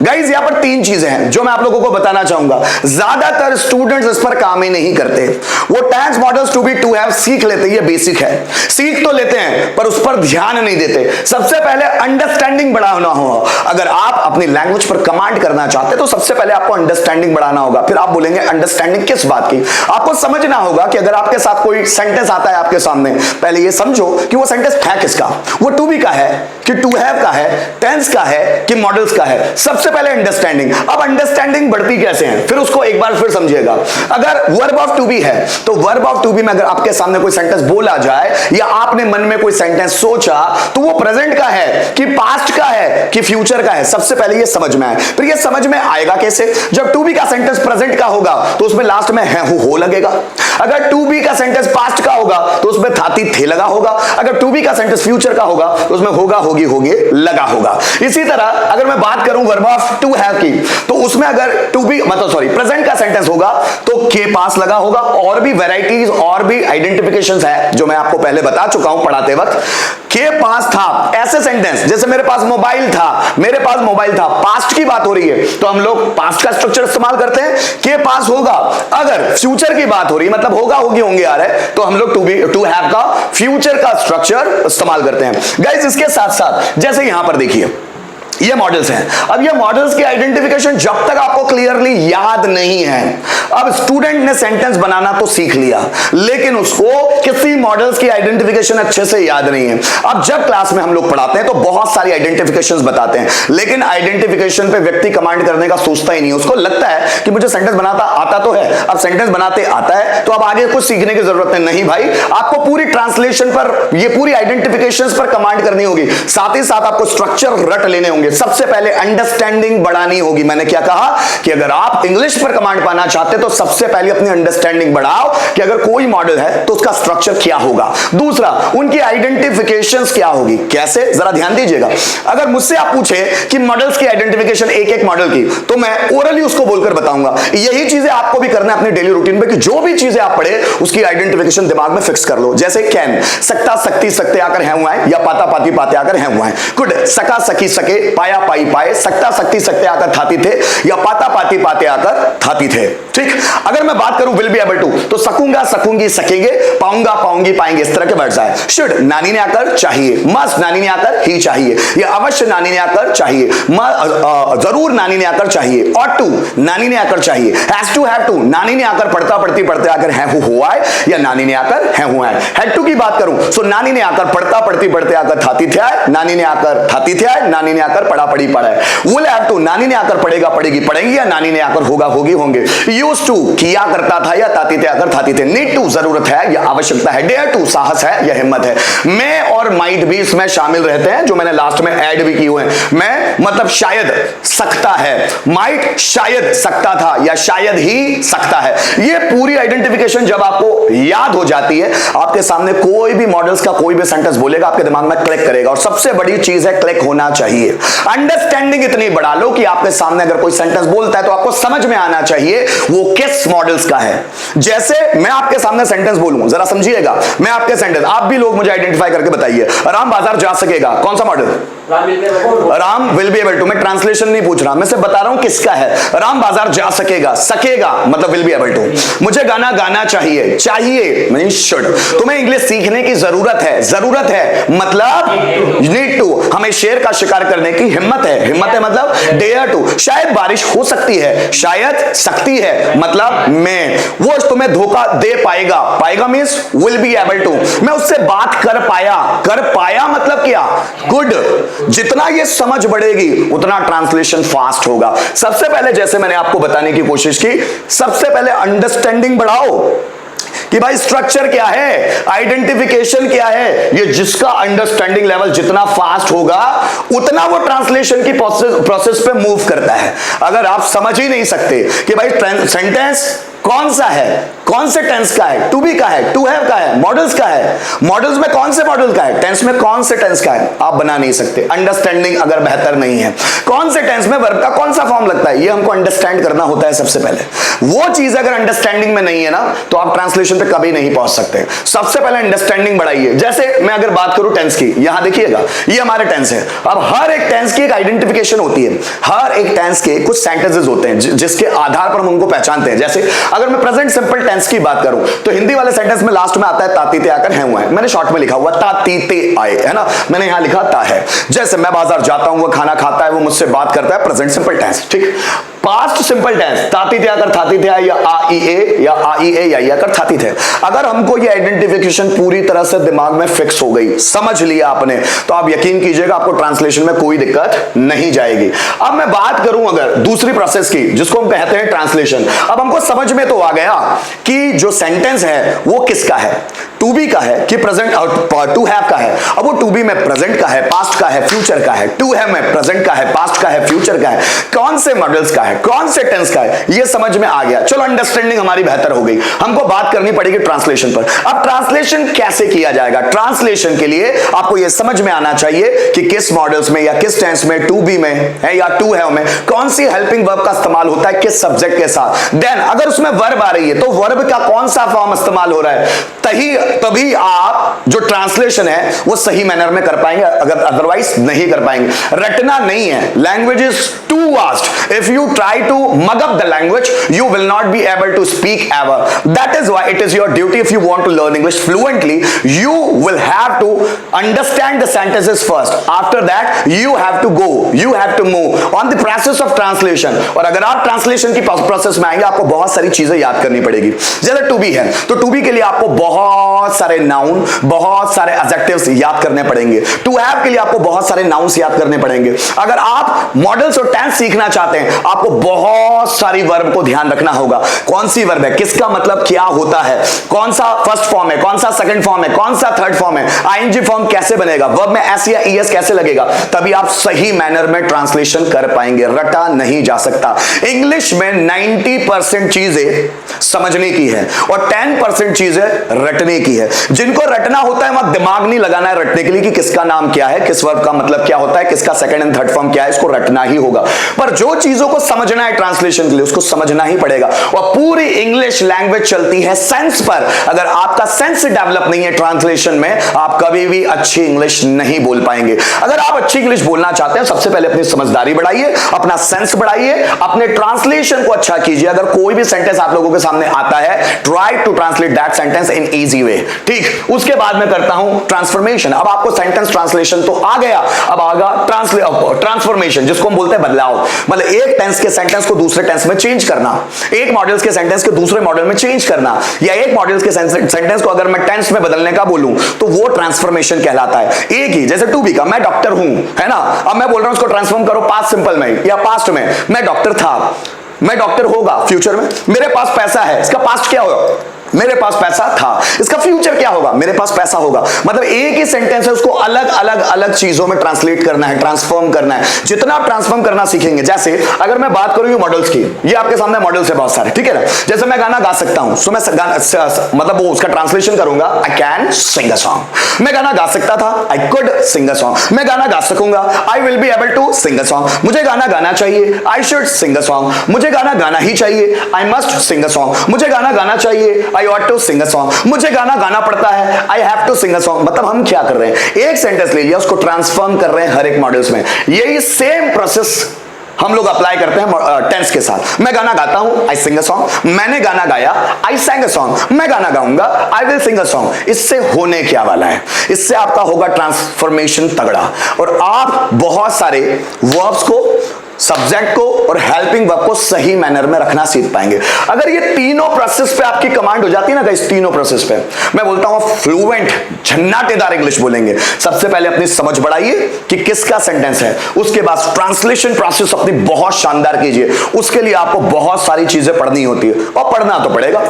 Guys यहां पर तीन चीजें हैं जो मैं आप लोगों को बताना चाहूंगा। ज्यादातर स्टूडेंट्स इस पर काम ही नहीं करते। वो tense models to be to have सीख लेते हैं, ये बेसिक है, सीख तो लेते हैं पर उस पर ध्यान नहीं देते। सबसे पहले अंडरस्टैंडिंग बढ़ाना होगा। अगर आप अपनी लैंग्वेज पर कमांड करना चाहते तो सबसे पहले आपको अंडरस्टैंडिंग बढ़ाना होगा। फिर आप बोलेंगे अंडरस्टैंडिंग किस बात की? आपको समझना होगा कि अगर आपके साथ कोई सेंटेंस आता है आपके सामने, पहले ये समझो कि वो सेंटेंस है किसका, वो टू बी का है कि टू हैव का है, टेंस का है कि मॉडल्स का है। सबसे पहले अंडरस्टैंडिंग। अब अंडरस्टैंडिंग बढ़ती कैसे है फिर उसको एक बार फिर समझिएगा। अगर वर्ब ऑफ टू बी है तो वर्ब ऑफ टू बी में अगर आपके सामने कोई सेंटेंस बोला जाए या आपने मन में कोई सेंटेंस सोचा तो वो प्रेजेंट का है कि पास्ट का है कि फ्यूचर का है, सबसे पहले ये समझ में आए। फिर ये समझ में आएगा कैसे? जब टू बी का सेंटेंस प्रेजेंट का होगा तो उसमें लास्ट में है हो लगेगा। अगर टू बी का सेंटेंस पास्ट का होगा तो उसमें थाती थे लगा होगा। अगर टू बी का सेंटेंस फ्यूचर का होगा तो उसमें होगा होगी होगे लगा होगा। इसी तरह अगर मैं बात करूं वर्ब ऑफ टू हैव की तो उसमें अगर टू बी मतलब सॉरी प्रेजेंट का सेंटेंस होगा तो के पास लगा होगा। और भी वैरायटीज और भी आइडेंटिफिकेशंस है जो मैं आपको पहले बता चुका हूं पढ़ाते वक्त। के पास था, ऐसे सेंटेंस जैसे मेरे पास मोबाइल था, मेरे पास मोबाइल था, पास्ट की बात हो रही है तो हम लोग पास्ट का स्ट्रक्चर इस्तेमाल करते हैं, के पास होगा। अगर फ्यूचर की बात हो रही है मतलब होगा होगी होंगे आ रहा है तो हम लोग टू हैव का फ्यूचर का स्ट्रक्चर इस्तेमाल करते हैं। गाइस इसके साथ साथ जैसे यहां पर देखिए ये मॉडल्स हैं। अब ये मॉडल्स की आइडेंटिफिकेशन जब तक आपको क्लियरली याद नहीं है, अब स्टूडेंट ने सेंटेंस बनाना तो सीख लिया लेकिन उसको किसी मॉडल्स की आइडेंटिफिकेशन अच्छे से याद नहीं है। अब जब क्लास में हम लोग पढ़ाते हैं तो बहुत सारी आइडेंटिफिकेशंस बताते हैं लेकिन आइडेंटिफिकेशन पे व्यक्ति कमांड करने का सोचता ही नहीं। उसको लगता है कि मुझे सेंटेंस बनाता आता तो है। अब सेंटेंस बनाते आता है तो अब आगे कुछ सीखने की जरूरत नहीं भाई, आपको पूरी ट्रांसलेशन पर ये पूरी आइडेंटिफिकेशंस पर कमांड करनी होगी, साथ ही साथ आपको स्ट्रक्चर रट लेने होंगे। सबसे पहले अंडरस्टैंडिंग बढ़ानी होगी। मैंने क्या कहा कि अगर आप इंग्लिश पर कमांड पाना चाहते तो सबसे पहले अपनी अंडरस्टैंडिंग बढ़ाओ कि अगर कोई मॉडल है तो उसका स्ट्रक्चर क्या होगा। दूसरा, उनकी आइडेंटिफिकेशंस क्या होगी। कैसे, जरा ध्यान दीजिएगा। अगर मुझसे आप पूछे कि मॉडल्स की आइडेंटिफिकेशन एक एक मॉडल की तो मैं ओरली उसको बोलकर बताऊंगा। यही चीजें आपको भी करना है अपनी डेली रूटीन में कि जो भी चीजें आप पढ़े उसकी आइडेंटिफिकेशन दिमाग में फिक्स कर लो। जैसे कैन, सकता सकती सकते आकर है हुआ है या पाता पाती पाते आकर है हुआ है। कुड, सका सकी सके पाया पाई पाए, सकता सकती सकते आकर थाती थे या पाता पाती पाते आकर थाती थे। ठीक, अगर मैं बात करूं विल बी एबल टू तो सकूंगा सकूंगी सकेंगे, पाऊंगा पाऊंगी पाएंगे, इस तरह के वर्ड्स आए। शुड, नानी ने आकर चाहिए, मस्ट नानी ने आकर ही चाहिए, या अवश्य नानी ने आकर चाहिए, जरूर नानी ने आकर चाहिए, ऑट टू नानी ने आकर चाहिए, हैज टू हैव टू नानी ने आकर पढ़ता पढ़ती पढ़ते आकर है हुआ है या नानी ने आकर है हुआ है। हैड टू की बात करूं सो नानी ने आकर पढ़ता पढ़ती पढ़ते आकर थाती थे, नानी ने आकर थाती थे, नानी ने आकर पढ़ा पढ़ी पढ़ा है। विल हैव टू नानी ने आकर पढ़ेगा पढ़ेगी पढ़ेंगी या नानी ने आकर होगा होगी होंगे। यूज्ड टू किया करता था या ताती थे आकर थाती थे। नीड टू जरूरत है या आवश्यकता है। डेयर टू साहस है या हिम्मत है। मैं और माइट भी इसमें शामिल रहते हैं जो मैंने लास्ट में ऐड भी किए हुए हैं। मैं मतलब शायद सकता है, माइट शायद सकता था या शायद ही सकता है। ये पूरी आइडेंटिफिकेशन जब आपको याद हो जाती है आपके सामने कोई भी मॉडल्स का कोई भी सेंटेंस बोलेगा आपके दिमाग में क्लिक करेगा। और सबसे बड़ी चीज है क्लिक होना चाहिए। अंडरस्टैंडिंग इतनी बढ़ा लो कि आपके सामने अगर कोई सेंटेंस बोलता है तो आपको समझ में आना चाहिए वो किस मॉडल्स का है। जैसे मैं आपके सामने सेंटेंस बोलूं, जरा समझिएगा, मैं आपके सेंटेंस, आप भी लोग मुझे आइडेंटिफाई करके बताइए। राम बाजार जा सकेगा, कौन सा model? Ram will be able to. मैं ट्रांसलेशन नहीं पूछ रहा, मैं सिर्फ बता रहा हूं किसका है। राम बाजार जा सकेगा, सकेगा मतलब विल बी एबल टू। मुझे गाना गाना चाहिए, चाहिए मींस शुड। तुम्हें इंग्लिश सीखने की जरूरत है, जरूरत है मतलब नीड टू। हमें शेर का शिकार करने की हिम्मत है, हिम्मत है मतलब डेयर टू। शायद बारिश हो सकती है, शायद सकती है मतलब मैं। वो तुम्हें धोखा दे पाएगा, पाएगा means will be able to. मैं उससे बात कर पाया मतलब क्या? गुड। जितना ये समझ बढ़ेगी उतना ट्रांसलेशन फास्ट होगा। सबसे पहले जैसे मैंने आपको बताने की कोशिश की, सबसे पहले अंडरस्टैंडिंग बढ़ाओ कि भाई स्ट्रक्चर क्या है, आइडेंटिफिकेशन क्या है। ये जिसका अंडरस्टैंडिंग लेवल जितना फास्ट होगा उतना वो ट्रांसलेशन की प्रोसेस पे मूव करता है। अगर आप समझ ही नहीं सकते कि भाई सेंटेंस कौन सा है, कौन से टेंस का है, टू बी का है, टू हैव का है, मॉडल्स का है, मॉडल्स में कौन से मॉडल का है, टेंस में कौन से टेंस का है, आप बना नहीं सकते अंडरस्टैंडिंग अगर बेहतर नहीं है। कौन से टेंस में वर्ब का कौन सा फॉर्म लगता है, ये हमको अंडरस्टैंड करना होता है सबसे पहले। वो चीज अगर अंडरस्टैंडिंग में नहीं है ना, तो आप ट्रांसलेशन पे कभी नहीं पहुंच सकते। सबसे पहले अंडरस्टैंडिंग बढ़ाइए। जैसे मैं अगर बात करूं टेंस की, यहां देखिएगा ये हमारे टेंस है। अब हर एक टेंस की एक आइडेंटिफिकेशन होती है, हर एक टेंस के कुछ सेंटेंसेस होते हैं जिसके आधार पर हम उनको पहचानते हैं। जैसे अगर मैं प्रेजेंट सिंपल टेंस की बात करूं तो हिंदी वाले सेंटेंस में लास्ट में आता है तातीते आकर हैं हुआ है, मैंने शॉर्ट में लिखा हुआ तातीते आए, है ना, मैंने यहां लिखा ता है। जैसे मैं बाजार जाता हूं, वो खाना खाता है, वो मुझसे बात करता है, प्रेजेंट सिंपल टेंस। ठीक, पास्ट सिंपल टेंस तातीते आकर थातीते आए, या आ ई ए या आ ई ए या आकर थाती थे। अगर हमको ये आइडेंटिफिकेशन पूरी तरह से दिमाग में फिक्स हो गई, समझ लिया आपने, तो आप यकीन कीजिएगा आपको ट्रांसलेशन में कोई दिक्कत नहीं जाएगी। अब मैं बात करूं अगर दूसरी प्रोसेस की, जिसको हम कहते हैं ट्रांसलेशन। अब हमको समझ में तो आ गया कि जो सेंटेंस है वो किसका है, टू बी का है कि प्रेजेंट, टू हैव का है। अब वो टू बी में प्रेजेंट का है, पास्ट का है, फ्यूचर का है, टू हैव में प्रेजेंट का है, पास्ट का है, फ्यूचर का है, कौन से मॉडल्स का है, कौन से टेंस का है, ये समझ में आ गया। चलो अंडरस्टैंडिंग हमारी बेहतर हो गई, हमको बात करनी पड़ेगी ट्रांसलेशन पर। अब ट्रांसलेशन कैसे किया जाएगा? ट्रांसलेशन के लिए आपको ये समझ में आना चाहिए कि किस मॉडल्स में या किस टेंस में, टू बी में है या टू हैव में, कौन सी हेल्पिंग वर्ब का इस्तेमाल होता है किस सब्जेक्ट के साथ। देन अगर उसमें वर्ब आ रही है तो वर्ब का कौन सा फॉर्म इस्तेमाल हो रहा है, तभी आप जो ट्रांसलेशन है वो सही मैनर में कर पाएंगे, अगर अदरवाइज नहीं कर पाएंगे। रटना नहीं है, language is too vast. If you try to mug up the language, you will not be able to speak ever. That is why it is your duty, if you want to learn English fluently, you will have to understand the sentences first. After that you have to go, you have to move on the process of translation. और अगर आप translation की process में आएंगे आपको बहुत सारी चीजें याद करनी पड़ेगी। जैसे टू बी है तो टू बी के लिए आपको बहुत सारे नाउन, बहुत सारे एडजेक्टिव्स याद करने पड़ेंगे। टू हैव के लिए आपको बहुत सारे नाउन्स याद करने पड़ेंगे। अगर आप मॉडल्स और टेंस सीखना चाहते हैं आपको बहुत सारी वर्ब को ध्यान रखना होगा। कौन सी वर्ब है, किसका मतलब क्या होता है, कौन सा फर्स्ट फॉर्म है, कौन सा सेकंड फॉर्म है, कौन सा थर्ड फॉर्म है, आईएनजी फॉर्म कैसे बनेगा, वर्ब में एस या ईएस कैसे लगेगा, तभी आप सही मैनर में ट्रांसलेशन कर पाएंगे। रटा नहीं जा सकता। इंग्लिश में 90% चीजें समझने की है और 10% चीजें रटने की है। जिनको रटना होता है वहां दिमाग नहीं लगाना है रटने के लिए कि किसका नाम क्या है, किस वर्ब का मतलब क्या होता है, किसका सेकंड एंड थर्ड फॉर्म क्या है, इसको रटना ही होगा। पर जो चीजों को समझना है ट्रांसलेशन के लिए उसको समझना ही पड़ेगा। और पूरी इंग्लिश लैंग्वेज चलती है सेंस पर। अगर आपका सेंस डेवलप नहीं है ट्रांसलेशन में, आप कभी भी अच्छी इंग्लिश नहीं बोल पाएंगे। अगर आप अच्छी इंग्लिश बोलना चाहते हैं सबसे पहले अपनी समझदारी बढ़ाइए, अपना सेंस बढ़ाइए, अपने ट्रांसलेशन को अच्छा कीजिए। अगर कोई भी सेंटेंस आप लोगों के सामने आता है, try to translate that sentence in easy way. ठीक, उसके बाद मैं करता हूं ट्रांसफॉर्मेशन। अब आपको सेंटेंस ट्रांसलेशन तो आ गया, अब आगा ट्रांसफॉर्मेशन, जिसको हम बोलते हैं बदलाव। मतलब एक टेंस के सेंटेंस को दूसरे टेंस में चेंज करना, एक मॉडल्स के सेंटेंस के दूसरे मॉडल में चेंज करना, या एक मॉडल्स के सेंटेंस को अगर मैं टेंस में बदलने का बोलूं तो वो ट्रांसफॉर्मेशन कहलाता है। एक ही, जैसे टू बी का मैं डॉक्टर हूं, है ना, अब मैं बोल रहा हूं उसको ट्रांसफॉर्म करो पास्ट सिंपल में या पास्ट में, मैं डॉक्टर था, मैं डॉक्टर होगा फ्यूचर में। मेरे पास पैसा है, इसका पास्ट क्या होगा, मेरे पास पैसा था, इसका फ्यूचर क्या होगा, मेरे पास पैसा होगा। मतलब एक ही सेंटेंस है, उसको अलग अलग अलग चीजों में ट्रांसलेट करना है, ट्रांसफॉर्म करना है। जितना आप ट्रांसफॉर्म करना सीखेंगे, जैसे अगर मैं बात करूं मॉडल्स की, ये आपके सामने मॉडल्स है बहुत सारे, ठीक है ना। जैसे मैं गाना गा सकता हूं, सो मैं मतलब वो उसका ट्रांसलेशन करूंगा, I can sing a song. मैं गाना गा सकता था, I could sing a song. मैं गाना गा सकूंगा, I will be able to sing a song. मुझे गाना गाना चाहिए, I should Singh a song. मुझे गाना गाना ही चाहिए, I must Singh a song. मुझे गाना गाना चाहिए, I ought to sing a song। मुझे गाना गाना पड़ता है, I have to sing a song। मतलब हम क्या कर रहे हैं, एक सेंटेंस ले लिया, उसको ट्रांसफॉर्म कर रहे हैं हर एक मॉडल्स में। यही सेम प्रोसेस हम लोग अप्लाई करते हैं टेंस के साथ। मैं गाना गाता हूं, आई सिंग अ सॉन्ग। मैंने गाना गाया, आई sang a song। मैं गाना गाऊंगा, I will sing a song. इससे होने क्या वाला है, इससे आपका होगा ट्रांसफॉर्मेशन तगड़ा, और आप बहुत सारे वर्ब्स को, सब्जेक्ट को और हेल्पिंग वर्ब को सही मैनर में रखना सीख पाएंगे। अगर ये तीनों प्रोसेस पे आपकी कमांड हो जाती है ना, इस तीनों प्रोसेस पे मैं बोलता हूं फ्लुएंट झन्नाटेदार इंग्लिश बोलेंगे। सबसे पहले अपनी समझ बढ़ाइए कि किसका सेंटेंस है, उसके बाद ट्रांसलेशन प्रोसेस अपनी बहुत शानदार कीजिए। उसके लिए आपको बहुत सारी चीजें पढ़नी होती है और पढ़ना तो पड़ेगा।